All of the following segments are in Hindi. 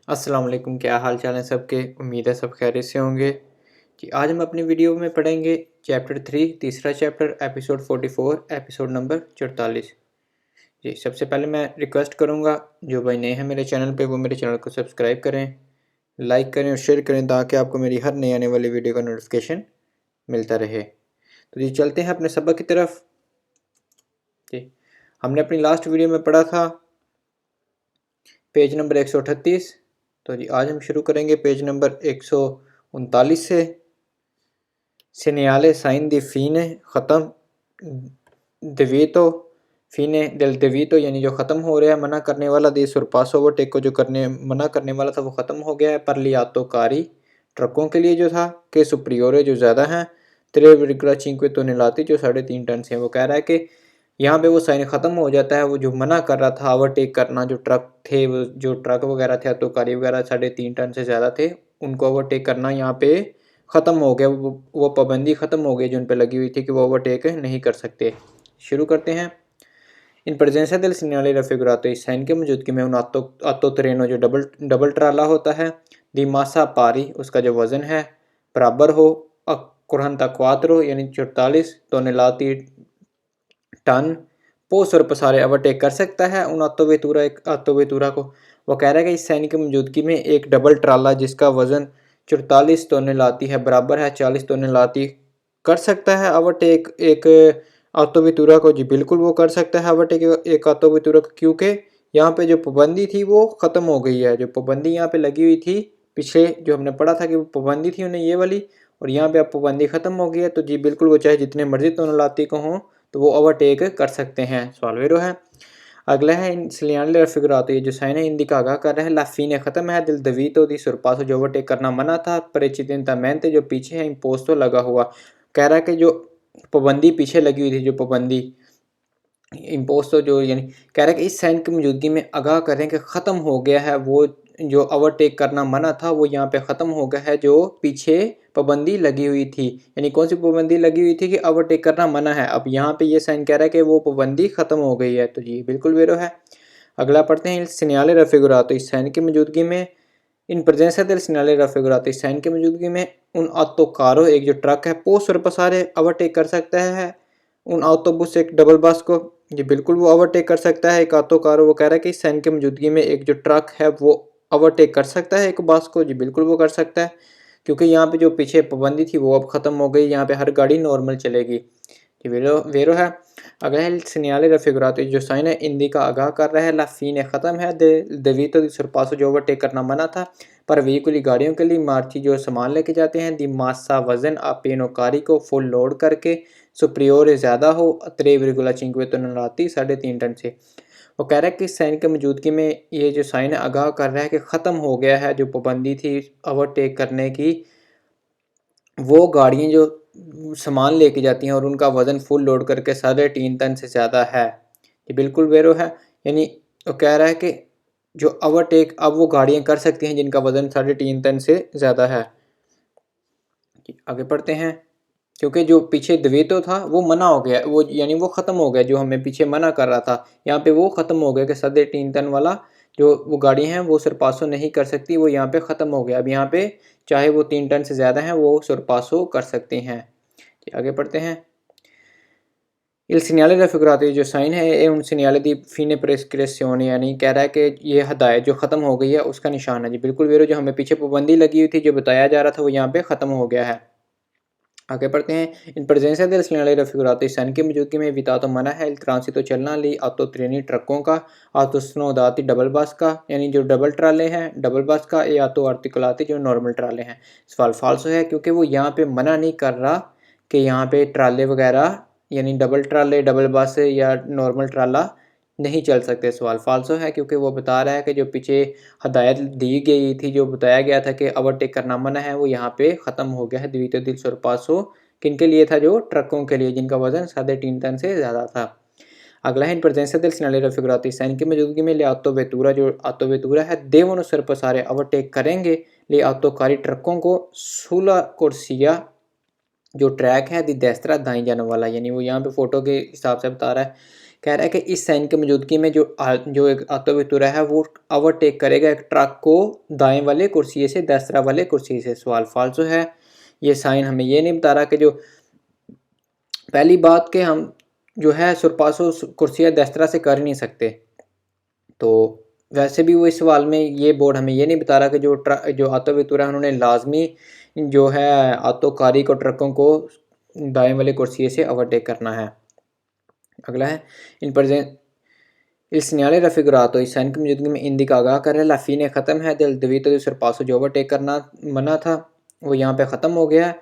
अस्सलाम वालेकुम, क्या हाल चाल है सबके। उम्मीद है सब खैरियत से होंगे जी। आज हम अपनी वीडियो में पढ़ेंगे चैप्टर 3 तीसरा चैप्टर एपिसोड 44 एपिसोड नंबर 44 जी। सबसे पहले मैं रिक्वेस्ट करूंगा जो भाई नए हैं मेरे चैनल पे वो मेरे चैनल को सब्सक्राइब करें, लाइक करें और शेयर करें ताकि आपको मेरी हर नई आने वाली वीडियो का नोटिफिकेशन मिलता रहे। तो जी चलते हैं अपने सबक की तरफ जी। हमने अपनी लास्ट वीडियो में पढ़ा था पेज नंबर 138। तो जी आज हम शुरू करेंगे पेज नंबर 139 से। Segnale sign di fine ख़त्म देवीतो फीने del देवीतो यानी जो ख़त्म हो रहा है, मना करने वाला दे सुरपास ओवरटेक को जो करने मना करने वाला था वो ख़त्म हो गया है। पर लियातोकारी ट्रकों के लिए जो था कि सुप्रियोरे जो ज़्यादा हैं 3,5 टनेलाती जो 3.5 टन से। वो कह रहा है कि यहाँ पे वो साइन ख़त्म हो जाता है। वो जो मना कर रहा था ओवरटेक करना, जो ट्रक थे वो जो ट्रक वगैरह थे आतोकारी वगैरह 3.5 टन से ज़्यादा थे, उनको ओवरटेक करना यहाँ पे ख़त्म हो गया। वो पाबंदी ख़त्म हो गई जो उन पे लगी हुई थी कि वो ओवरटेक नहीं कर सकते। शुरू करते हैं। इन presenza del segnale raffigurato इस साइन की मौजूदगी में उन आतो ट्रेनो जो डबल ट्राला होता है दी मासा पारी उसका जो वज़न है बराबर हो कुरहंता क्वात्रो यानी 44 टोनेलाती टन पोस और पसारे ओवरटेक कर सकता है उन आतोवेतूरा को। वो कह रहा है कि इस सैनिक की मौजूदगी में एक डबल ट्राला जिसका वज़न 44 टन लाती है बराबर है 40 टन लाती कर सकता है ओवरटेक एक आतोवेतूरा को। जी बिल्कुल वो कर सकता है ओवरटेक एक आतोवेतूरा को, क्योंकि यहाँ पे जो पाबंदी थी वो ख़त्म हो गई है। जो पाबंदी यहाँ पे लगी हुई थी पिछले जो हमने पढ़ा था कि वो पाबंदी थी उन्हें ये वाली, और यहाँ पे अब पाबंदी ख़त्म हो गई है। तो जी बिल्कुल वो चाहे जितने मर्जी टन लाती को हों तो वो ओवरटेक कर सकते हैं। सवाल वेरो है। अगला है इन सलियानले रफिगरातो ये जो साइन है हिंदी का आगाह कर रहा है लाफी ने ख़त्म है दिल दवीतो दी सुरपासो जो ओवरटेक करना मना था परिचितिनता मेहनत जो पीछे है इम्पोस्तो लगा हुआ। कह रहा है कि जो पाबंदी पीछे लगी हुई थी, जो पाबंदी इम्पोस्तो जो यानी कह रहा है कि इस साइन की मौजूदगी में आगाह करें कि ख़त्म हो गया है वो जो ओवरटेक करना मना था वो यहाँ पे ख़त्म हो गया है जो पीछे पाबंदी लगी हुई थी। यानी कौन सी पाबंदी लगी हुई थी कि ओवरटेक करना मना है, अब यहाँ पे ये साइन कह रहा है कि वो पाबंदी ख़त्म हो गई है। तो जी बिल्कुल वेरो है। अगला पढ़ते हैं सिन्याले रफिगुरातो इस साइन की मौजूदगी में इन प्रेजेंसा del सिन्याले रफिगुरातो इस साइन की मौजूदगी में उन ऑटोकारो एक जो ट्रक है पोस्ट और पसारे ओवरटेक कर सकता है उन ऑटोबुस एक डबल बस को। जी बिल्कुल वो ओवरटेक कर सकता है एक ऑटोकारो। वो कह रहा है कि इस साइन की मौजूदगी में एक जो ट्रक है वो ओवरटेक कर सकता है एक बस को। जी बिल्कुल वो कर सकता है, क्योंकि यहाँ पे जो पीछे पाबंदी थी वो अब ख़त्म हो गई। यहाँ पे हर गाड़ी नॉर्मल चलेगी। जी वेरो वेरो है। अगला है सिन्याले रफिगुरातो जो साइन है हिंदी का आगाह कर रहा है लाफी ने ख़त्म है देवीतो दी सुरपासो जो ओवरटेक करना मना था पर व्हीकुली गाड़ियों के लिए मार्ची जो सामान लेके जाते हैं दी मासा वजन आपेनोकारी को फुल लोड करके सुप्रियोर ज़्यादा हो 3,5 टन 3.5 टन से। वो कह रहा है कि साइन की मौजूदगी में ये जो साइन आगाह कर रहा है कि ख़त्म हो गया है जो पाबंदी थी ओवरटेक करने की। वो गाड़ियाँ जो सामान लेके जाती हैं और उनका वज़न फुल लोड करके 3.5 टन से ज़्यादा है, ये बिल्कुल वेरो है। यानी वो कह रहा है कि जो ओवरटेक अब वो गाड़ियाँ कर सकती हैं जिनका वज़न 3.5 टन से ज़्यादा है। आगे पढ़ते हैं। क्योंकि जो पीछे द्वेतो था वो मना हो गया, वो यानी वो ख़त्म हो गया जो हमें पीछे मना कर रहा था। यहाँ पे वो ख़त्म हो गया कि 3.5 टन वाला जो वो गाड़ी हैं वो सरपासो नहीं कर सकती, वो यहाँ पे ख़त्म हो गया। अब यहाँ पे चाहे वो 3 टन से ज़्यादा हैं वो सरपासो कर सकते हैं। आगे पढ़ते हैं। इल सिग्नले रफिगरातो जो साइन है ये उन सिग्नले दी फीने प्रेस्क्रिप्शियोने यानी कह रहा है कि ये हदायत जो ख़त्म हो गई है उसका निशान है। जी बिल्कुल वेरो, जो हमें पीछे पाबंदी लगी हुई थी जो बताया जा रहा था वो यहाँ पे ख़त्म हो गया है। आगे पढ़ते हैं। इन प्रेजेंसा del segnale raffigurato इस साइन की मौजूदगी में वितातो मना है il transito चलना ली ऑटो ट्रेनी ट्रकों का ऑटो स्नोदाती डबल बस का यानी जो डबल ट्राले हैं डबल बस का, ये ऑटो आर्टिकुलाती जो नॉर्मल ट्राले हैं। सवाल फाल्सो है क्योंकि वो यहाँ पे मना नहीं कर रहा कि यहाँ पे ट्राले वगैरह यानी डबल ट्राले डबल बस या नॉर्मल ट्राला नहीं चल सकते। सवाल फाल्सो है क्योंकि वो बता रहा है कि जो पीछे हदायत दी गई थी जो बताया गया था कि ओवरटेक करना मना है वो यहाँ पे ख़त्म हो गया है। द्वितीय दिल सुरपासो किनके लिए था, जो ट्रकों के लिए जिनका वजन 3.5 टन से ज़्यादा था। अगला है इन presenza del segnale raffigurato इस साइन की मौजूदगी में ले ऑटो वेतूरा जो ऑटो वेतूरा है देवों सरपसारे ओवरटेक करेंगे ले ऑटोकारी ट्रकों को सुला कोर्सिया जो ट्रैक है दी देस्त्रा दाई जाने वाला। यानी वो यहाँ पे फोटो के हिसाब से बता रहा है कह रहा है कि इस साइन की मौजूदगी में जो एक आतोवितुरा है वो ओवरटेक करेगा एक ट्रक को दाएं वाले कुर्सी से दस्तरा वाले कुर्सी से। सवाल फाल्सो है। ये साइन हमें ये नहीं बता रहा कि जो पहली बात कि हम जो है सुरपासो कुर्सिया दस्तरा से कर नहीं सकते, तो वैसे भी वो इस सवाल में ये बोर्ड हमें ये नहीं बता रहा कि जो आतोवितुरा है उन्होंने लाजमी जो है आतोकारी को ट्रकों को दाएं वाले कुर्सी से ओवरटेक करना है। अगला है il segnale raffigurato इस साइन की मौजूदगी में इंदी का आगाह कर रहा है ला fine ख़त्म है del dovito sorpasso जो ओवरटेक करना मना था वो यहाँ पे ख़त्म हो गया है।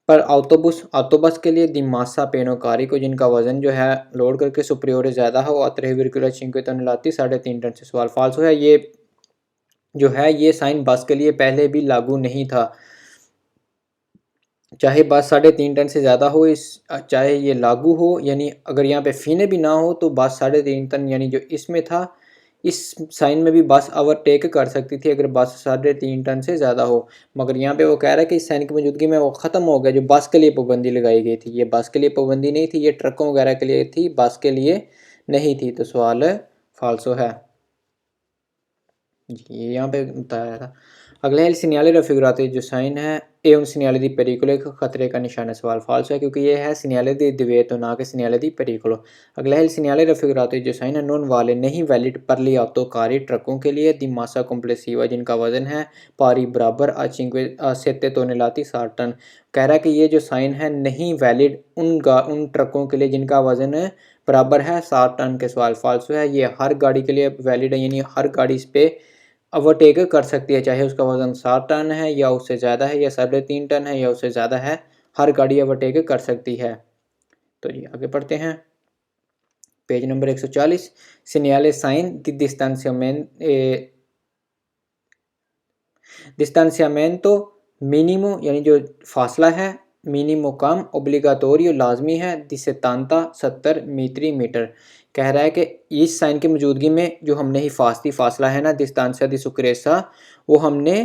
पर ऑटोबस के लिए दी मासा पेनोकारी को जिनका वजन जो है लोड करके सुप्रियोर ज़्यादा हो अतरेविकुलर 5 टन 3.5 टन से। सवाल फाल्सो है। ये जो है ये साइन बस के लिए पहले भी लागू नहीं था, चाहे बस 3.5 टन से ज़्यादा हो चाहे ये लागू हो, यानी अगर यहाँ पे फीने भी ना हो तो बस 3.5 टन यानी जो इसमें था इस साइन में भी बस ओवरटेक कर सकती थी अगर बस 3.5 टन से ज़्यादा हो। मगर यहाँ पे वो कह रहा है कि इस साइन की मौजूदगी में वो ख़त्म हो गया जो बस के लिए पाबंदी लगाई गई थी। ये बस के लिए पाबंदी नहीं थी, ये ट्रकों वगैरह के लिए थी, बस के लिए नहीं थी। तो सवाल फाल्सो है जी, ये यहाँ पे बताया था। अगला है सिग्नले रफिगुराते जो साइन है ए उन सिग्नले दी पेरिकुलो एक खतरे का निशान है। सवाल फाल्सो है क्योंकि ये है सिग्नले दी दिवेतो ना कि सिग्नले दी पेरिकुलो। अगला है सिग्नले रफिगुराते जो साइन है नॉन वाले नहीं वैलिड पर ली ऑटोकारी ट्रकों के लिए दी मासा कॉम्प्लेसिवा जिनका वजन है पारी बराबर सेते तोने लाती 60 टन। कह रहा है कि ये जो साइन है नहीं वैलिड उन ट्रकों के लिए जिनका वजन बराबर है 60 टन के। सवाल फाल्सो है। ये हर गाड़ी के लिए वैलिड है, यानी हर गाड़ी इस पे ओवरटेक कर सकती है, चाहे उसका वजन 60 टन है या उससे ज़्यादा है या 3.5 टन है या उससे ज़्यादा है, हर गाड़ी ओवरटेक कर सकती है। तो जी आगे पढ़ते हैं पेज नंबर 140 सिग्नले साइन di distanziamento मिनिमो यानी जो फासला है मिनिमो कम ओब्लिगाटोरियो लाजमी है दी 70 मीटर। कह रहा है कि इस साइन की मौजूदगी में जो हमने हिफाजती फासला है ना डिस्टेंस दी सुक्रेसा वो हमने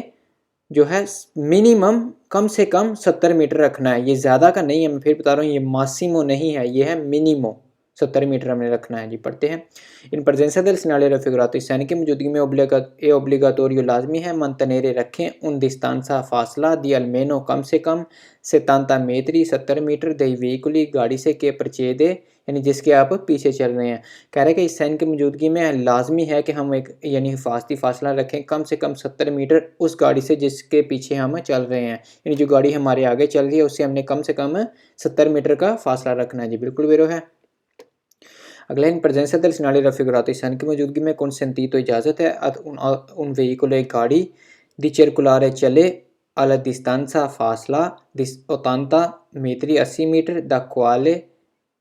जो है मिनिमम कम से कम 70 मीटर रखना है। ये ज़्यादा का नहीं है, मैं फिर बता रहा हूँ, ये मासिमो नहीं है, ये है मिनिमो 70 मीटर हमने रखना है। जी पढ़ते हैं इन प्रेजेंसा del segnale raffigurato इस साइन की मौजूदगी में ओब्लिगाटोरियो लाजमी है मंतनेरे रखें उन डिस्टेंसा फासला दी अल्मेनो कम से कम 70 मीटर 70 मीटर दई व्हीकुली गाड़ी से के प्रचेदे यानी जिसके आप पीछे चल रहे हैं। कह रहे हैं कि इस साइन की मौजूदगी में लाजमी है कि हम एक यानी हिफाजती फासला रखें कम से कम 70 मीटर उस गाड़ी से जिसके पीछे हम चल रहे हैं, यानी जो गाड़ी हमारे आगे चल रही है उससे हमने कम से कम 70 मीटर का फासला रखना है। जी बिल्कुल वेरो है। अगला इन presenza del segnale raffigurato इस साइन की मौजूदगी में consentito इजाज़त है un veicolo गाड़ी di circolare चले alla distanza फासला 80 मीटर 80 मीटर द क्वाले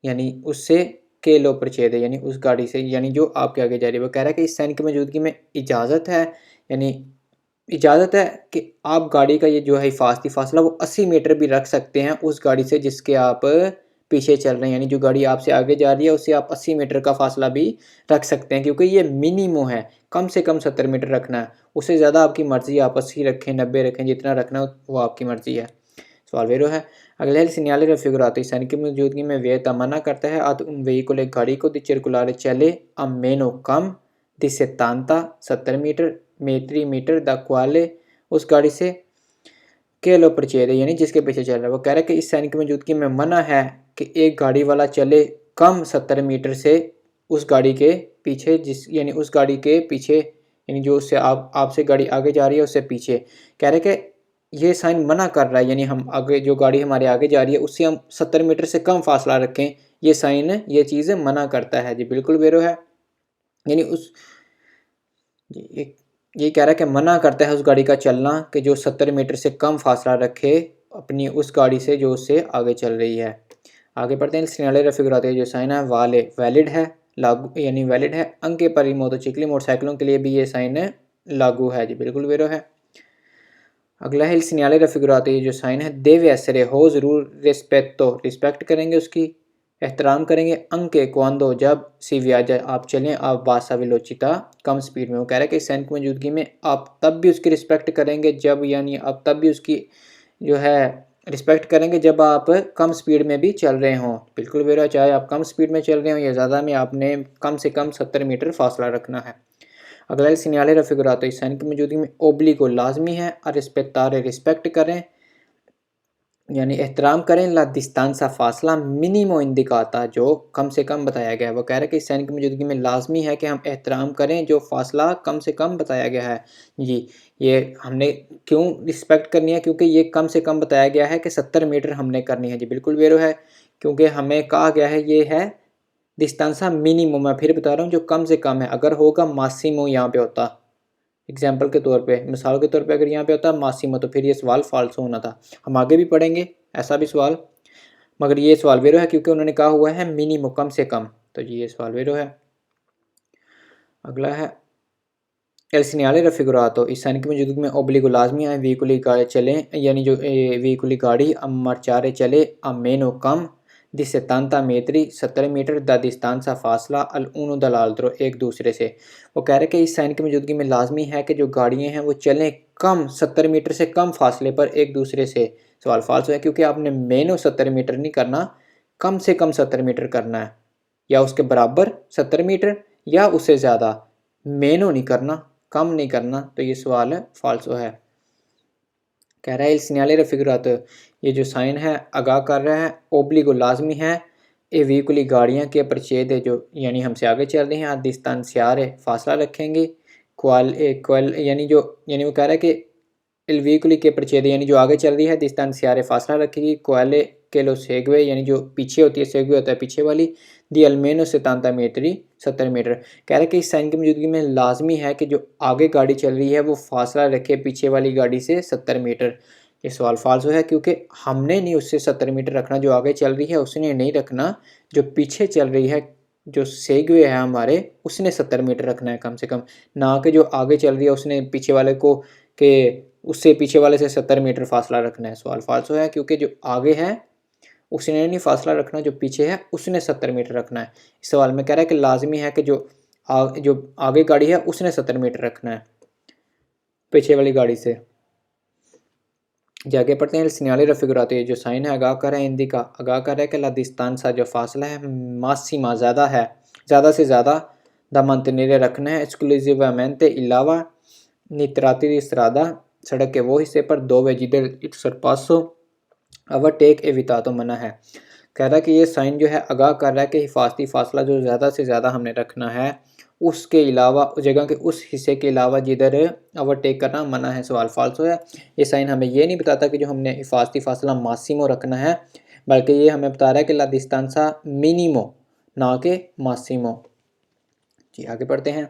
यानी उससे के लो प्रचेदे यानी उस गाड़ी से यानी जो आपके आगे जा रही है। वो कह रहा है कि इस साइन की मौजूदगी में इजाज़त है, यानी इजाज़त है कि आप गाड़ी का ये जो है हिफाजती फासला वो 80 मीटर भी रख सकते हैं उस गाड़ी से जिसके आप पीछे चल रहे हैं, यानी जो गाड़ी आपसे आगे जा रही है उससे आप 80 मीटर का फासला भी रख सकते हैं क्योंकि ये मिनिमो है, कम से कम 70 मीटर रखना है, उससे ज़्यादा आपकी मर्ज़ी, आप 80 रखें 90 रखें जितना रखना हो वो आपकी मर्ज़ी है। सवाल वेरो है। अगले है सिग्नले रफिगुरातो इस साइन की मौजूदगी में व्ययता मना करता है ad un veicolo गाड़ी को दी circolare चले a meno कम दी 70 मीटर द क्वाले उस गाड़ी से के लो प्रचेदे यानी जिसके पीछे चल रहा है। वो कह रहा है कि इस साइन की मौजूदगी में मना है कि एक गाड़ी वाला चले कम 70 मीटर से उस गाड़ी के पीछे यानी उस गाड़ी के पीछे यानी जो उससे आपसे गाड़ी आगे जा रही है उससे पीछे। कह रहे कि ये साइन मना कर रहा है, यानी हम आगे जो गाड़ी हमारे आगे जा रही है उससे हम 70 मीटर से कम फासला रखें, ये साइन ये चीज़ मना करता है। जी बिल्कुल बेरो है। यानी उस ये कह रहा है कि मना करता है उस गाड़ी का चलना कि जो 70 मीटर से कम फासला रखे अपनी उस गाड़ी से जो उससे आगे चल रही है। आगे बढ़ते हैं सिग्नले रफिगुरातो जो साइन है वाले वैलिड है लागू यानी वैलिड है अंके पर मोटरसाइकिल मोटरसाइकिलों के लिए भी ये साइन लागू है। जी बिल्कुल वेरो है। अगला है सिग्नले रफिगुरातो जो साइन है देवे असरे हो ज़रूर रिस्पेक्ट करेंगे उसकी एहतराम करेंगे अंके क्वांदो जब सी व्याजा आप चलें आप बासा विलोचिता कम स्पीड में। वो कह रहा है कि साइन की मौजूदगी में आप तब भी उसकी रिस्पेक्ट करेंगे जब यानी आप तब भी उसकी जो है रिस्पेक्ट करेंगे जब आप कम स्पीड में भी चल रहे हों। बिल्कुल वेरो, चाहे आप कम स्पीड में चल रहे हों या ज़्यादा में, आपने कम से कम 70 मीटर फासला रखना है। अगला है सिग्नल रफिकुरातो, इस साइन की मौजूदगी में ओब्लिगो लाजमी है और रिस्पेक्टारे रिस्पेक्ट करें यानी एहतराम करें, ला डिस्टेंसा फासला मिनिमो इंडिकाता जो कम से कम बताया गया है। वो कह रहे हैं कि इस साइन की मौजूदगी में लाजमी है कि हम एहतराम करें जो फासला कम से कम बताया गया है। जी, ये हमने क्यों रिस्पेक्ट करनी है, क्योंकि ये कम से कम बताया गया है कि 70 मीटर हमने करनी है। जी बिल्कुल वेरो है, क्योंकि हमें कहा गया है ये है डिस्टेंसा मिनिमो, मैं फिर बता रहा हूँ जो कम से कम है। अगर होगा मासिमो यहाँ पे होता, एग्जाम्पल के तौर पे, मिसाल के तौर पे अगर यहाँ पे होता मासिमो, तो फिर ये सवाल फाल्स होना था। हम आगे भी पढ़ेंगे ऐसा भी सवाल, मगर ये सवाल वेरो है क्योंकि उन्होंने कहा हुआ है मिनिमो, कम से कम, तो जी ये सवाल वेरो है। अगला है एल सिग्नale raffigurato, इस साइन की मौजूदगी में ओब्लिगो लाजमी है व्हीकुली गाड़ी चलें, यानी जो व्हीकुली गाड़ी अमरचारे चले अमेनो कम जिससे तांता मेत्री 70 मीटर द डिस्टेंसा फासला अल उनो दलालद्रो, एक दूसरे से। वो कह रहे हैं कि इस साइन की मौजूदगी में लाजमी है कि जो गाड़ियाँ हैं वो चलें कम 70 मीटर से कम फासले पर एक दूसरे से। सवाल फाल्स है क्योंकि आपने मेनो 70 मीटर नहीं करना, कम से कम 70 मीटर करना है, या उसके बराबर 70 मीटर या उससे ज़्यादा, मेनो नहीं करना, कम नहीं करना। तो ये सवाल है फाल्सो है। कह रहा है सिग्नल रफिकुरातो, ये जो साइन है आगाह कर रहा है ओब्लिगो लाजमी है ए व्हीकुली गाड़ियाँ के प्रचेद है जो यानी हमसे आगे चल रही हैं आदिस्तान स्यारे फासला रखेंगे क्वाल यानी जो यानी वो कह रहा है कि इल व्हीकुली के प्रचेद यानी जो आगे चल रही है दिस्तान स्यारे फासला रखेगी, क्वाले के लो सेगवे यानी जो पीछे होती है, सेगवे होता है पीछे वाली, दी अलमेनो से तांता मीटरी 70 मीटर। कह रहे कि इस साइन की मौजूदगी में लाजमी है कि जो आगे गाड़ी चल रही है वो फासला रखे पीछे वाली गाड़ी से 70 मीटर। ये सवाल फाल्सो है क्योंकि हमने नहीं उससे 70 मीटर रखना, जो आगे चल रही है उसने नहीं रखना, जो पीछे चल रही है जो सेगवे है हमारे उसने 70 मीटर रखना है कम से कम, ना कि जो आगे चल रही है उसने पीछे वाले को के उससे पीछे वाले से 70 मीटर फासला रखना है। सवाल फाल्सो है क्योंकि जो आगे है उसने नहीं फासला रखना, जो पीछे है उसने 70 मीटर रखना है। इस सवाल में कह रहा है कि लाजमी है कि जो आगे गाड़ी है उसने 70 मीटर रखना है पीछे वाली गाड़ी से। जाके पढ़ते हैं सिग्नल रफिकुरातो, जो साइन है आगाह कर रहा है हिंदी का, आगाह कर रहा है कि ला डिस्टेंसा जो फासला है मासिमा ज़्यादा है, ज़्यादा से ज़्यादा द मंतनीरे रखना है एक्सक्लूसिवमेंटे अलावा नित्राती दी स्त्रादा, सड़क के वो हिस्से पर दो वे जिधर इट सरपासो ओवरटेक एवितातो मना है। कह रहा है कि ये साइन जो है आगाह कर रहा है कि हिफाजती फासला जो ज़्यादा से ज़्यादा हमने रखना है उसके अलावा उस जगह के उस हिस्से के अलावा जिधर ओवरटेक करना मना है। सवाल फाल्सो है। ये साइन हमें ये नहीं बताता कि जो हमने हिफाजती फासला मासिमो रखना है, बल्कि ये हमें बता रहा है कि ला डिस्टेंसा मिनिमो, ना कि मासिमो। जी आगे पढ़ते हैं।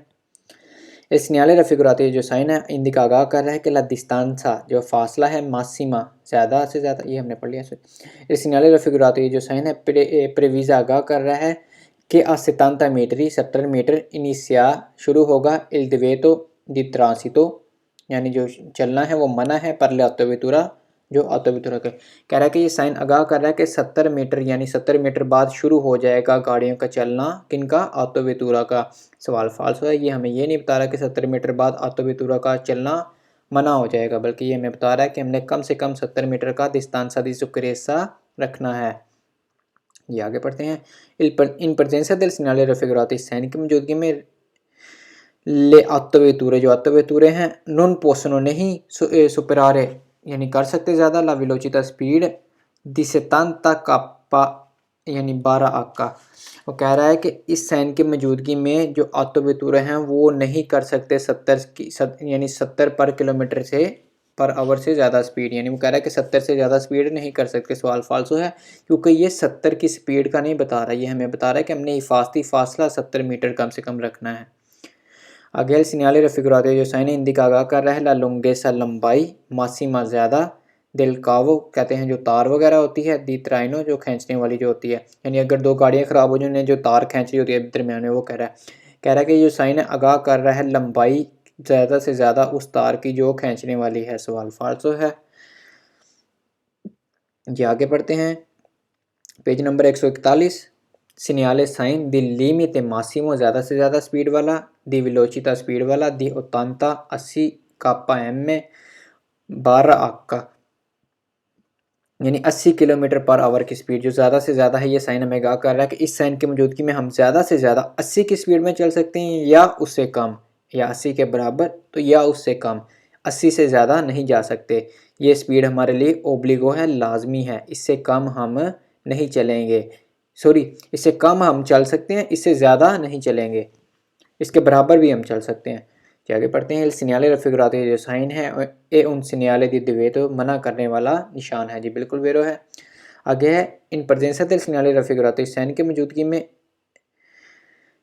इस न्यायालय रफिकुराती जो साइन है हिंदी का आगाह कर रहा है कि ला डिस्टेंसा जो फासला है मासिमा ज़्यादा से ज़्यादा, ये हमने पढ़ लिया। इस न्यायालय रफिकुराती जो साइन है प्रेवीज़ा आगाह कर रहा है कि आ 70 मीटरी 70 मीटर इनिशिया शुरू होगा इल दिवेतो दी ट्रांसितो, यानी जो चलना है वो मना है पर ले अतोवितुरा जो अतोवितुरा के। कह रहा है कि ये साइन आगाह कर रहा है कि 70 मीटर यानी 70 मीटर बाद शुरू हो जाएगा गाड़ियों का चलना, किनका, अतोवितुरा का। सवाल फाल्स है, ये हमें ये नहीं बता रहा कि 70 मीटर बाद अतोवितुरा का चलना मना हो जाएगा, बल्कि ये हमें बता रहा है कि हमने कम से कम 70 मीटर का डिस्टेंसा दी सुक्रेसा रखना है। ये आगे पढ़ते हैं। इन presenza del segnale raffigurato, इस साइन की मौजूदगी में ले अतोवेतुरे जो अतोवेतुरे हैं नॉन पोसनो नहीं सुपरारे यानी कर सकते ज़्यादा, ला वेलोचिता स्पीड दिसे तांता कापा यानी 12 आका। वो कह रहा है कि इस साइन की मौजूदगी में जो अतोवेतुरे हैं वो नहीं कर सकते 70 यानी 70 पर किलोमीटर से पर आवर से ज़्यादा स्पीड, यानी वो कह रहा है कि 70 से ज़्यादा स्पीड नहीं कर सकते। सवाल फाल्सो है क्योंकि ये 70 की स्पीड का नहीं बता रहा, ये हमें बता रहा है कि हमने हिफाजती फासला 70 मीटर कम से कम रखना है। आगे सिग्नल रफिकुरातो जो साइन हिंदी का आगाह कर रहा है ला लुंगेसा लंबाई मासिमा ज़्यादा दिल कावो कहते हैं जो तार वगैरह होती है, दी त्राइनो जो खींचने वाली जो होती है, यानी अगर दो गाड़ियाँ ख़राब हो जाए जो तार खींच रही होती है दरमियान में, वो कह रहा है कि जो साइन है आगाह कर रहा है लंबाई ज़्यादा से ज़्यादा उस तार की जो खींचने वाली है। सवाल फाल्सो है। जी आगे पढ़ते हैं। Page number 141। सिग्नले साइन दी लिमिट मासिमो ज़्यादा से ज़्यादा स्पीड वाला, दी वेलोचिता स्पीड वाला, दी ओतांता 80 कापा एम में 12 आका। यानी 80 किलोमीटर पर आवर की स्पीड जो ज़्यादा से ज़्यादा है, ये साइन हमें आगाह कर रहा है कि इस साइन की मौजूदगी में हम ज़्यादा से ज़्यादा 80 की स्पीड में चल सकते हैं या उससे कम, या 80 के बराबर तो या उससे कम, 80 से ज़्यादा नहीं जा सकते। ये स्पीड हमारे लिए ओब्लिगो है, लाजमी है, इससे कम हम नहीं चलेंगे। सॉरी, इससे कम हम चल सकते हैं, इससे ज़्यादा नहीं चलेंगे, इसके बराबर भी हम चल सकते हैं। कि आगे पढ़ते हैं। सिग्नल रफिकराते जो साइन है ये उन सिग्नल दी दिवेतो मना करने वाला निशान है। जी बिल्कुल वेरो है। आगे है इन प्रजेंसा del सिग्नल रफिकराते साइन की मौजूदगी में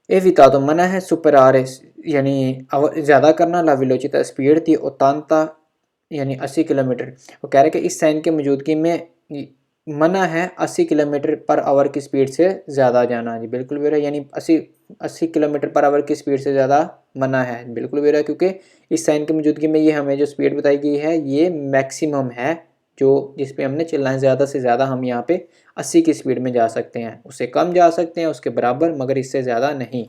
evitato मना है superare यानी ज़्यादा करना, ला वेलोसिटी स्पीड थी ओतांता यानी 80 किलोमीटर। वो कह रहे हैं कि इस साइन की मौजूदगी में मना है 80 किलोमीटर पर आवर की स्पीड से ज़्यादा जाना। जी बिल्कुल वेरा, यानी 80 किलोमीटर पर आवर की स्पीड से ज़्यादा मना है। बिल्कुल वेरा, क्योंकि इस साइन की मौजूदगी में ये हमें जो स्पीड बताई गई है ये मैक्सिमम है, जो जिस पे हमने चलना है। ज़्यादा से ज़्यादा हम यहाँ पे 80 की स्पीड में जा सकते हैं, उससे कम जा सकते हैं, उसके बराबर, मगर इससे ज़्यादा नहीं।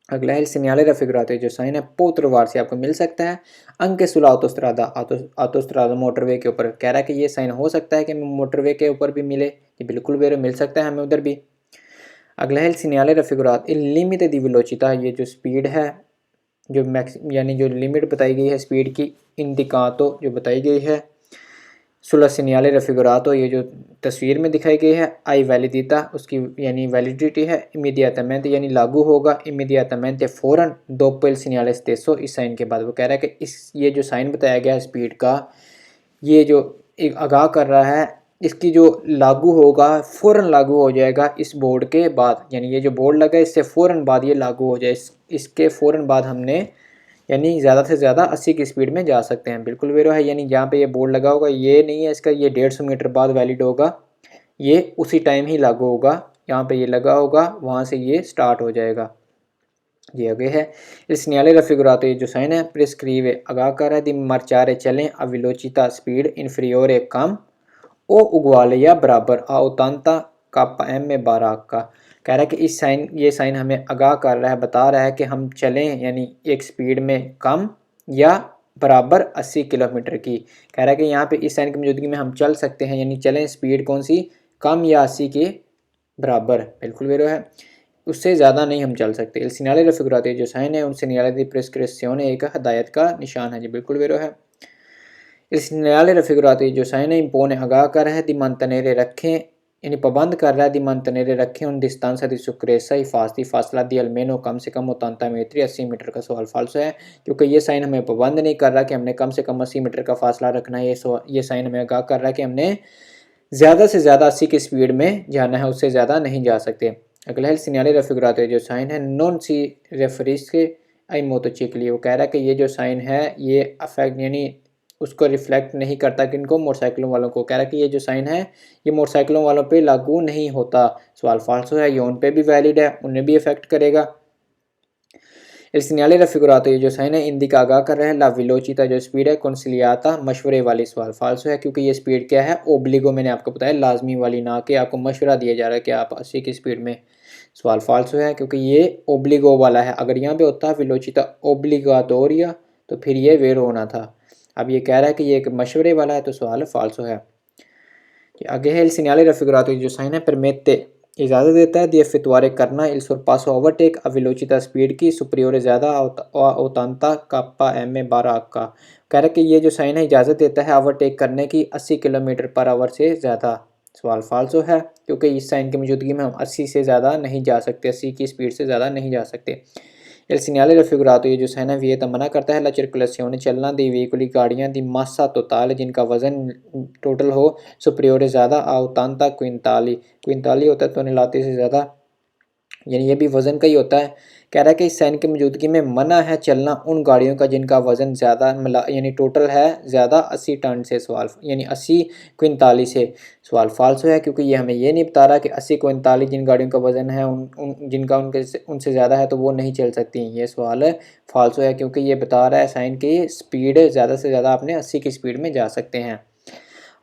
अगला है सिग्नल रफिकराते जो साइन है पोत्रवार से आपको मिल सकता है अंक सुला ऑटोस्ट्रादा ऑटोस्ट्रादा मोटरवे के ऊपर। कह रहा है कि ये साइन हो सकता है कि मोटरवे के ऊपर भी मिले। ये बिल्कुल वेरो, मिल सकता है हमें उधर भी। अगला है सिग्नल रफिकरात लिमिट दी वेलोसिटी, ये जो स्पीड है जो मैक्स यानी जो लिमिट बताई गई है स्पीड की, इंडिकातो जो बताई गई है सुला सिग्नल रफिकरातो, ये जो तस्वीर में दिखाई गई है आई वैलिडिता उसकी यानी वैलिडिटी है इमीडियाटamente यानी लागू होगा इमीडियाटamente फ़ौरन दोपो el señal stesso इस साइन के बाद। वो कह रहा है कि इस ये जो साइन बताया गया है स्पीड का, ये जो एक आगाह कर रहा है, इसकी जो लागू होगा फ़ौरन लागू हो जाएगा इस बोर्ड के बाद, यानी ये जो बोर्ड लगा है इससे फ़ौरन बाद ये लागू हो जाए, इसके फ़ौरन बाद हमने यानी ज़्यादा से ज़्यादा 80 की स्पीड में जा सकते हैं। बिल्कुल वेरो है, यानी जहाँ पे ये बोर्ड लगा होगा ये नहीं है इसका, ये 150 मीटर बाद वैलिड होगा, ये उसी टाइम ही लागू होगा। यहाँ पे ये लगा होगा, वहाँ से ये स्टार्ट हो जाएगा। ये आगे है il segnale raffigurato, ये जो साइन है प्रिस्क्रीवे आगाह कर रहा है दी marciare चलें a velocità स्पीड inferiore कम ओ उगवाले या बराबर आ उतांता कापा एम में 12 का। कह रहा है कि इस साइन ये साइन हमें आगाह कर रहा है, बता रहा है कि हम चलें यानी एक स्पीड में कम या बराबर 80 किलोमीटर की। कह रहा है कि यहाँ पे इस साइन की मौजूदगी में हम चल सकते हैं, यानी चलें स्पीड कौन सी, कम या 80 के बराबर। बिल्कुल वेरो है, उससे ज़्यादा नहीं हम चल सकते। इल सिग्नale raffigurato जो साइन है उन सिग्नale di prescrizione एक हदायत का निशान है। जी बिल्कुल वेरो है। इल सिग्नale raffigurato जो साइन है इम्पोने आगाह कर रहा है दी mantenere रखें यानी पाबंद कर रहा है दी mantenere रखें उन distanza di sicurezza हिफाजती फासला दी almeno कम से कम 80 metri 80 मीटर का सवाल फाल्सो है, क्योंकि ये साइन हमें पाबंद नहीं कर रहा कि हमने कम से कम 80 मीटर का फासला रखना है। ये साइन हमें आगाह कर रहा है कि हमने ज़्यादा से ज़्यादा 80 की स्पीड में जाना है, उससे ज़्यादा नहीं जा सकते। अगला है सिग्नल रफिकरातो जो साइन है नॉन सी रेफरिस के आई मोटोचिकली। वो कह रहा है कि ये जो साइन है ये अफेक्ट यानी उसको रिफ्लेक्ट नहीं करता किनको, मोटरसाइकिलों वालों को। कह रहा है कि ये जो साइन है ये मोटरसाइकिलों वालों पे लागू नहीं होता। सवाल फाल्सो है, ये उन पे भी वैलिड है, उन्हें भी अफेक्ट करेगा। il segnale raffigurato ये जो साइन है हिंदी का आगाह कर रहा है ला वेलोसिटी जो स्पीड है कंसिलियाता मशवरे वाली। सवाल फाल्सो है, क्योंकि ये स्पीड क्या है ओब्लिगो, मैंने आपको बताया लाजमी वाली, ना कि आपको मशवरा दिया जा रहा है कि आप 80 की स्पीड में। सवाल फाल्सो है क्योंकि ये ओब्लिगो वाला है। अगर यहाँ पे होता वेलोसिटी ओब्लिगाटोरिया तो फिर ये वेरो होना था। अब ये कह रहा है कि ये एक मशवरे वाला है, तो सवाल फाल्सो है। आगे है il segnale raffigurato जो साइन है परमेते इजाज़त देता है दी effettuare करना il sorpasso overtake a velocità speed की सुपरियोर ज़्यादा ओतांता कापा एम में 12 का। कह रहा है कि ये जो साइन है इजाज़त देता है ओवरटेक करने की 80 किलोमीटर पर आवर से ज़्यादा। सवाल फाल्सो है, क्योंकि इस साइन की मौजूदगी में हम 80 से ज़्यादा नहीं जा सकते, 80 की स्पीड से ज़्यादा नहीं जा सकते। il segnale raffigurato ये जो साइन है वियत मना करता है ला circolazione चलना दी वेहिकुली गाड़ियाँ दी मासा तोताल जिनका वजन टोटल हो सुपरियोर ज़्यादा आउतांता क्विंताली, क्विंताली होता है तो लाते से ज़्यादा, यानी ये भी वज़न का ही होता है। कह रहा है कि इस साइन की मौजूदगी में मना है चलना उन गाड़ियों का जिनका वज़न ज़्यादा यानी टोटल है ज़्यादा 80 टन से। सवाल यानी 80 क्विंताली से। सवाल फाल्सो है, क्योंकि ये हमें ये नहीं बता रहा कि 80 क्विंताली जिन गाड़ियों का वज़न है जिनका उनसे ज़्यादा है तो वो नहीं चल सकती। ये सवाल फाल्सो है, क्योंकि ये बता रहा है साइन की स्पीड ज़्यादा से ज़्यादा आपने 80 की स्पीड में जा सकते हैं।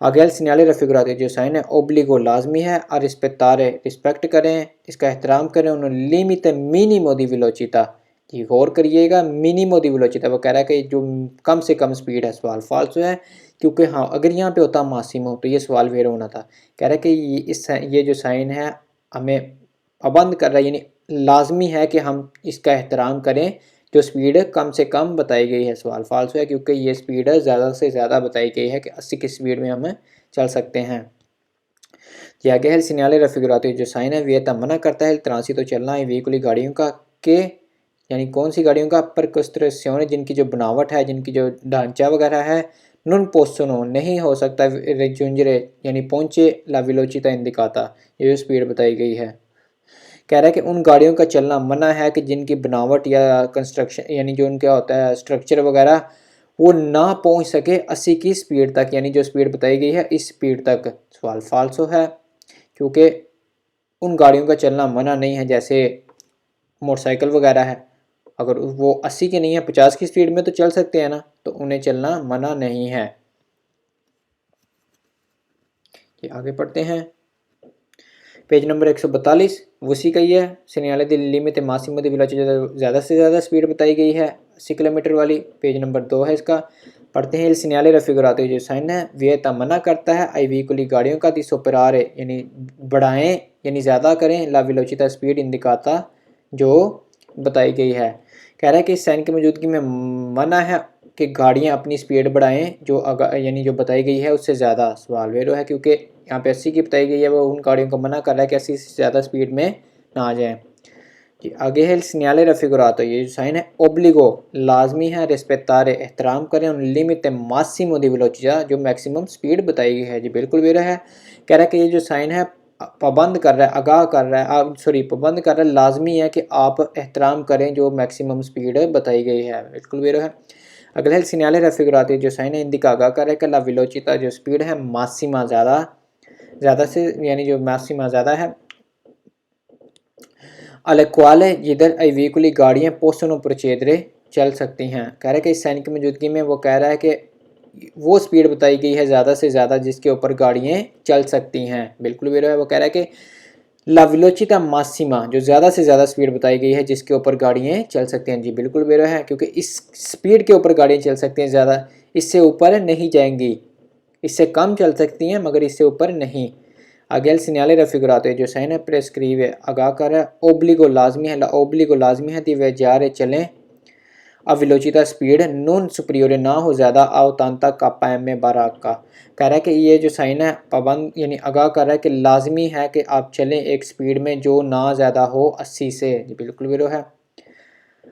आगे el segnale raffigurato जो साइन है ओब्लिगो लाजमी है और रिस्पेक्टारे रिस्पेक्ट करें, इसका एहतराम करें उन लिमिट मिनिमो दी वेलोसिटी जी गौर करिएगा, मिनिमो दी वेलोसिटी, वो कह रहा है कि जो कम से कम स्पीड है, सवाल फाल्सो है, क्योंकि हाँ अगर यहाँ पे होता मासिमो तो ये सवाल वेर होना था। कह रहा है कि ये जो साइन है हमें पाबंद कर रहा है, यानी लाजमी है कि हम इसका एहतराम करें जो स्पीड कम से कम बताई गई है, सवाल फाल्सो है, क्योंकि ये स्पीड ज़्यादा से ज़्यादा बताई गई है कि 80 की स्पीड में हम चल सकते हैं। जी आगे है, il segnale raffigurato, जो साइन है वह मना करता है ट्रांसितो चलना है व्हीकुली गाड़ियों का, के यानी कौन सी गाड़ियों का, पर costruzione जिनकी जो बनावट है, जिनकी जो ढांचा वगैरह है, non possono नहीं हो सकता raggiungere यानी पहुँचे la velocità indicata, ये स्पीड बताई गई है। कह रहा है कि उन गाड़ियों का चलना मना है कि जिनकी बनावट या कंस्ट्रक्शन यानी जो उनका होता है स्ट्रक्चर वगैरह वो ना पहुंच सके 80 की स्पीड तक, यानी जो स्पीड बताई गई है इस स्पीड तक, सवाल फाल्सो है, क्योंकि उन गाड़ियों का चलना मना नहीं है, जैसे मोटरसाइकिल वगैरह है, अगर वो 80 की नहीं है 50 की स्पीड में तो चल सकते हैं ना, तो उन्हें चलना मना नहीं है। ये आगे पढ़ते हैं, पेज नंबर 142 उसी का ही है, सिग्नल दिल्ली में मासिमो दी वेलोसिटी, ज़्यादा से ज़्यादा स्पीड बताई गई है 80 किलोमीटर वाली, पेज नंबर 2 है इसका। पढ़ते हैं, सिग्नल रफिगुरातो, जो साइन है वह मना करता है आई व्हीकुली गाड़ियों का दी सोपरारे यानी बढ़ाएं यानी ज़्यादा करें, ला वेलोसिटी स्पीड इंडिकाता जो बताई गई है। कह रहा है कि इस साइन की मौजूदगी में मना है कि गाड़ियाँ अपनी स्पीड बढ़ाएं जो यानी जो बताई गई है उससे ज़्यादा, सवाल वेरो है, क्योंकि यहाँ पे 80 की बताई गई है, वो उन गाड़ियों को मना कर रहा है कि 80 से ज़्यादा स्पीड में ना आ जाएं। कि आगे है सिग्नल रफिगुरातो, ये जो साइन है ओब्लिगो लाजमी है, रिस्पेक्टारे एहतराम करें, उन लिमिट मासिमो दी वेलोसिटी जो मैक्सिमम स्पीड बताई गई है। जी बिल्कुल वेरा है, कह रहा है कि ये जो साइन है पाबंद कर रहा है, आगाह कर रहा है, आप सॉरी पाबंद कर रहा है, लाजमी है कि आप एहतराम करें जो मैक्सिमम स्पीड बताई गई है, बिल्कुल वेरा है। अगला है सिग्नल रफिगुरातो, जो साइन है हिंदी का आगाह कर रहा है कि ला वेलोसिटी जो स्पीड है मासिमा ज़्यादा से यानी जो मासिमा ज़्यादा है, अलक्वाले जिधर व्हीकुली गाड़ियाँ पोस्टों प्रचेदरे चल सकती हैं। कह रहा है कि इस साइन की मौजूदगी में वो कह रहा है कि वो स्पीड बताई गई है ज़्यादा से ज़्यादा जिसके ऊपर गाड़ियाँ चल सकती हैं, बिल्कुल भी है, वो कह रहा है कि ला वेलोसिटी मासिमा जो ज़्यादा से ज़्यादा स्पीड बताई गई है जिसके ऊपर गाड़ियाँ चल सकती हैं। जी बिल्कुल बेरो है, क्योंकि इस स्पीड के ऊपर गाड़ियाँ चल सकती हैं, ज़्यादा इससे ऊपर नहीं जाएंगी, इससे कम चल सकती हैं मगर इससे ऊपर नहीं। आगे सिग्नल रफिगुरातो, जो साइन है प्रेस्क्रिवे आगाह कर रहा है, ओब्लिगो लाजमी है, ला ओब्लिगो लाजमी है दी वे जा रहे चलें अब वेलोसिटी स्पीड नॉन सुपरियोर ना हो ज़्यादा आओ तांता का पैम में बाराक का। कह रहा है कि ये जो साइन है पाबंद यानी आगाह कर रहा है कि लाजमी है कि आप चलें एक स्पीड में जो ना ज़्यादा हो 80 से, जी बिल्कुल विरो है।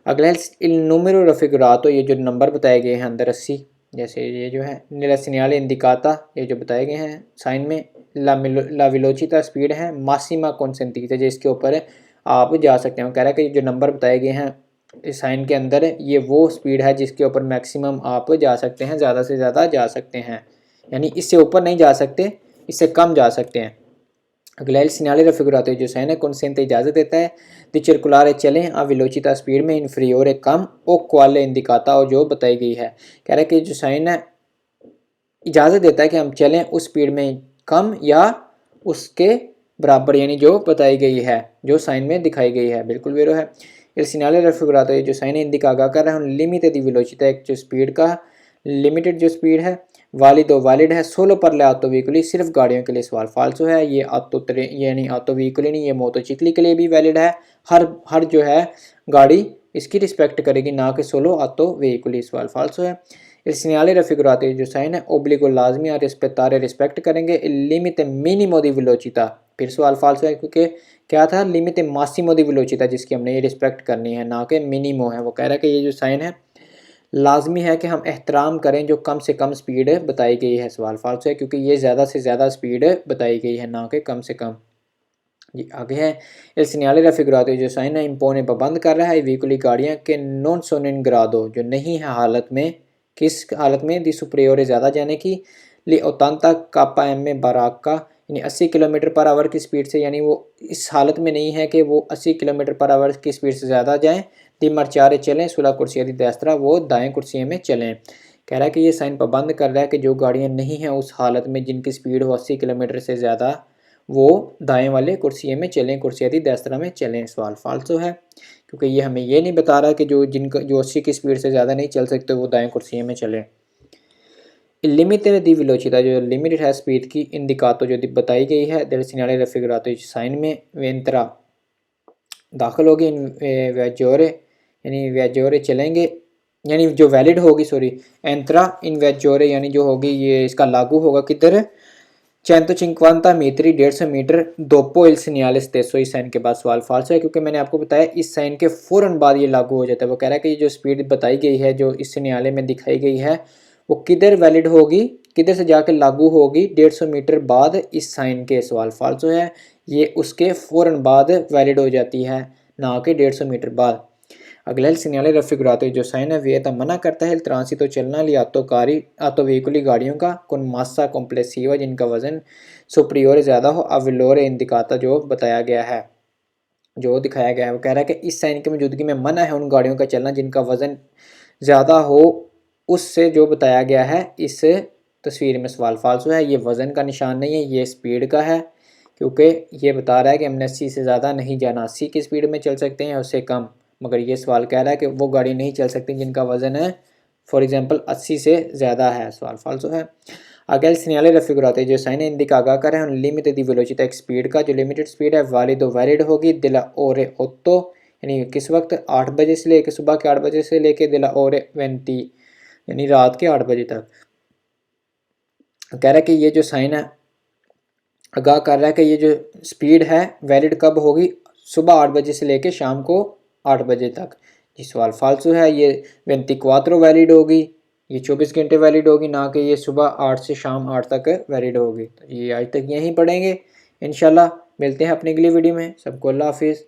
अगला है इल नूमेरो रफिगुरातो, ये जो नंबर बताए गए हैं अंदर 80, जैसे ये जो है नीला सिग्नल इंडिकाता, ये जो बताए गए हैं साइन में, ला वेलोसिटी स्पीड है मासिमा कॉन्सेंट्रीटा जिसके ऊपर आप जा सकते हैं। कह रहा है कि जो नंबर बताए गए हैं इस साइन के अंदर ये वो स्पीड है जिसके ऊपर मैक्सिमम आप जा सकते हैं, ज़्यादा से ज़्यादा जा सकते हैं, यानी इससे ऊपर नहीं जा सकते, इससे कम जा सकते हैं। अगला il segnale raffigurato, जो साइन है consente इजाज़त देता है दी circolare चलें आ वेलोसिटी स्पीड में inferiore कम ओ quale indicata और जो बताई गई है। कह रहा है कि जो साइन है इजाज़त देता है कि हम चलें उस स्पीड में कम या उसके बराबर, यानी जो बताई गई है, जो साइन में दिखाई गई है, बिल्कुल वेरो है। il segnale raffigurato, जो साइन है इंडिका आगाह कर रहा है लिमिट दी वेलोसिटी, एक जो स्पीड का लिमिटेड जो स्पीड है वालिदो वैलिड है, सोलो पर ले ऑटो व्हीकली सिर्फ गाड़ियों के लिए, सवाल फाल्सो है, ये ऑटो यानी ऑटो व्हीकली नहीं, ये मोटोचिकली के लिए भी वैलिड है, हर जो है गाड़ी इसकी रिस्पेक्ट करेगी ना कि सोलो ऑटो व्हीकली, सवाल फाल्सो है। il segnale raffigurato, जो साइन है ओब्लिगो लाजमी और रिस्पेक्टारे रिस्पेक्ट करेंगे लिमिट मिनिमो दी वेलोसिटी, फिर सवाल फाल्सो है क्योंकि क्या था लिमिट मासिमो दी वेलोसिटी जिसकी हमने ये रिस्पेक्ट करनी है ना कि मिनिमो है। वो कह रहा है कि ये जो साइन है लाजमी है कि हम एहतराम करें जो कम से कम स्पीड बताई गई है, सवाल फाल्सो है क्योंकि ये ज़्यादा से ज़्यादा स्पीड बताई गई है ना कि कम से कम। जी आगे है il segnale raffigurato, जो साइन है इम्पोने पाबंद कर रहा है व्हीकुली गाड़ियाँ के नॉन सोनिन ग्रादो जो नहीं है हालत में, किस हालत में दी सुपरियोरे ज़्यादा जाने की, ली ओतांता कापा एम में बाराक का यानी 80 किलोमीटर पर आवर की स्पीड से, यानी वो इस हालत में नहीं है कि वो 80 किलोमीटर पर आवर की स्पीड से ज़्यादा जाएँ, दी मरचारे चलें सुलह कुर्सिया दी दस्तरा वो दाएँ कुर्सियों में चलें। कह रहा है कि ये साइन पाबंद कर रहा है कि जो गाड़ियाँ नहीं हैं उस हालत में जिनकी स्पीड हो 80 किलोमीटर से ज़्यादा वो दाएं वाले कुर्सिये में चलें, कुर्सियाती दैस्तरा में चलें। सवाल फाल्सो है, क्योंकि ये हमें ये नहीं बता रहा कि जो 80 की स्पीड से ज़्यादा नहीं चल सकते वो दाएं कुर्सिये में चलें। लिमिटेड दी वेलोसिटी, जो लिमिटेड है स्पीड की, इंडिकातो जो बताई गई है del segnale raffigurato साइन में वेंतरा दाखिल होगी इन वेजोरे, यानी वेजोरे चलेंगे, यानी जो वैलिड होगी, सॉरी, एंत्रा इन वेजोरे, यानी जो होगी ये इसका लागू होगा किधर, 150 मीटर 150 मीटर दोपो इल सीनियाले स्टेसो, इस साइन के बाद। सवाल फाल्स है, क्योंकि मैंने आपको बताया इस साइन के फ़ौरन बाद ये लागू हो जाता है। वो कह रहा है कि ये जो स्पीड बताई गई है, जो इस सीनियाले में दिखाई गई है, वो किधर वैलिड होगी, किधर से जाकर लागू होगी, 150 मीटर बाद इस साइन के। सवाल फाल्सो है, ये उसके फ़ौरन बाद वैलिड हो जाती है, ना कि 150 मीटर बाद। अगला सिग्नल रफिगुरातो, जो साइन है वियता मना करता है ट्रांसितो चलना लिया आतो व्हीकुली गाड़ियों का कुन मासा कॉम्प्लेक्सिवा, जिनका वजन सुप्रियोर ज़्यादा हो, अविलोरे इंदिकाता, जो बताया गया है, जो दिखाया गया है। वो कह रहा है कि इस साइन की मौजूदगी में मना है उन गाड़ियों का चलना जिनका वजन ज़्यादा हो, उससे जो बताया गया है इस तस्वीर में। सवाल फाल्सो है, ये वज़न का निशान नहीं है, ये स्पीड का है, क्योंकि ये बता रहा है कि हमने 80 से ज़्यादा नहीं जाना, 80 की स्पीड में चल सकते हैं, उससे कम। मगर ये सवाल कह रहा है कि वो गाड़ी नहीं चल सकती जिनका वज़न है फॉर एग्जांपल 80 से ज़्यादा है। सवाल फाल्सो है। आगे सिग्नल रफिगुरातो, जो साइन इंडिका आगा कर है लिमिट दी वेलोसिटी, एक स्पीड का जो लिमिटेड स्पीड है वालिदो वैलिड होगी दिला ओरे ओत्तो, यानी किस वक्त, 8 बजे से लेकर सुबह के 8 बजे से लेकर दिला ओरे 20, यानी रात के 8 बजे तक। कह रहा है कि ये जो साइन है आगाह कर रहा है कि ये जो स्पीड है वैलिड कब होगी, सुबह 8 बजे से लेकर शाम को 8 बजे तक। जी सवाल फाल्सो है, ये 24 वैलिड होगी, ये 24 घंटे वैलिड होगी, ना कि ये सुबह 8 से शाम 8 तक वैलिड होगी। तो ये आज तक यहीं पढ़ेंगे, इंशाल्लाह मिलते हैं अपनी अगली वीडियो में। सबको अल्लाह हाफिज़।